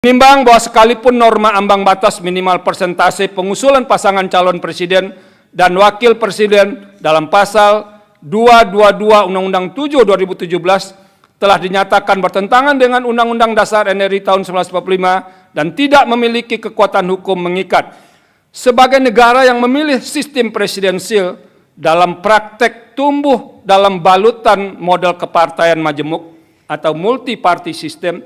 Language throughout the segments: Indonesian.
Menimbang bahwa sekalipun norma ambang batas minimal persentase pengusulan pasangan calon presiden dan wakil presiden dalam pasal 222 Undang-Undang 7 2017 telah dinyatakan bertentangan dengan Undang-Undang Dasar NRI tahun 1945 dan tidak memiliki kekuatan hukum mengikat. Sebagai negara yang memilih sistem presidensil, dalam praktek tumbuh dalam balutan model kepartaian majemuk atau multi-party system,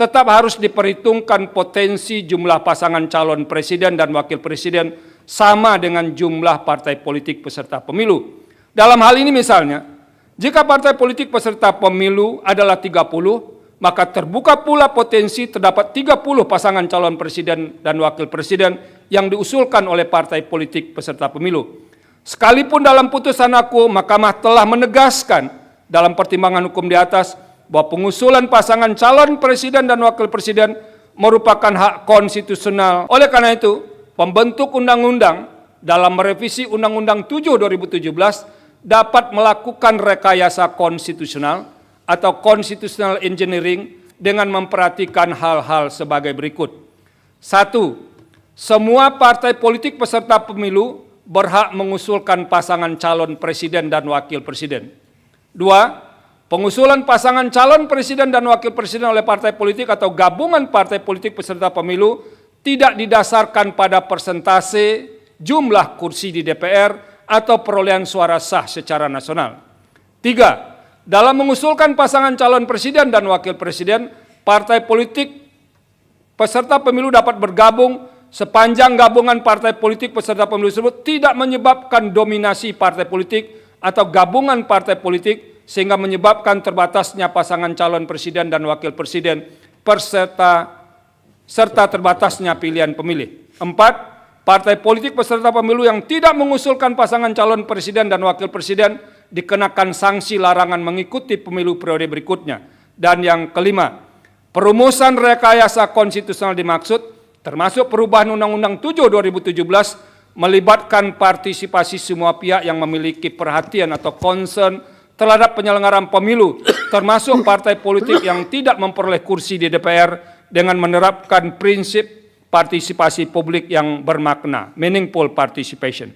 tetap harus diperhitungkan potensi jumlah pasangan calon presiden dan wakil presiden sama dengan jumlah partai politik peserta pemilu. Dalam hal ini misalnya, jika partai politik peserta pemilu adalah 30, maka terbuka pula potensi terdapat 30 pasangan calon presiden dan wakil presiden yang diusulkan oleh partai politik peserta pemilu. Sekalipun dalam putusan aku, Mahkamah telah menegaskan dalam pertimbangan hukum di atas bahwa pengusulan pasangan calon presiden dan wakil presiden merupakan hak konstitusional. Oleh karena itu, pembentuk undang-undang dalam merevisi Undang-Undang 7 2017 dapat melakukan rekayasa konstitusional atau constitutional engineering dengan memperhatikan hal-hal sebagai berikut. 1. Semua partai politik peserta pemilu berhak mengusulkan pasangan calon presiden dan wakil presiden. 2. Pengusulan pasangan calon presiden dan wakil presiden oleh partai politik atau gabungan partai politik peserta pemilu tidak didasarkan pada persentase jumlah kursi di DPR atau perolehan suara sah secara nasional. 3. Dalam mengusulkan pasangan calon presiden dan wakil presiden, partai politik peserta pemilu dapat bergabung sepanjang gabungan partai politik peserta pemilu tersebut tidak menyebabkan dominasi partai politik atau gabungan partai politik sehingga menyebabkan terbatasnya pasangan calon presiden dan wakil presiden serta terbatasnya pilihan pemilih. 4. Partai politik peserta pemilu yang tidak mengusulkan pasangan calon presiden dan wakil presiden dikenakan sanksi larangan mengikuti pemilu periode berikutnya. Dan yang kelima, perumusan rekayasa konstitusional dimaksud termasuk perubahan Undang-Undang 7 2017 melibatkan partisipasi semua pihak yang memiliki perhatian atau concern terhadap penyelenggaraan pemilu, termasuk partai politik yang tidak memperoleh kursi di DPR dengan menerapkan prinsip partisipasi publik yang bermakna, meaningful participation.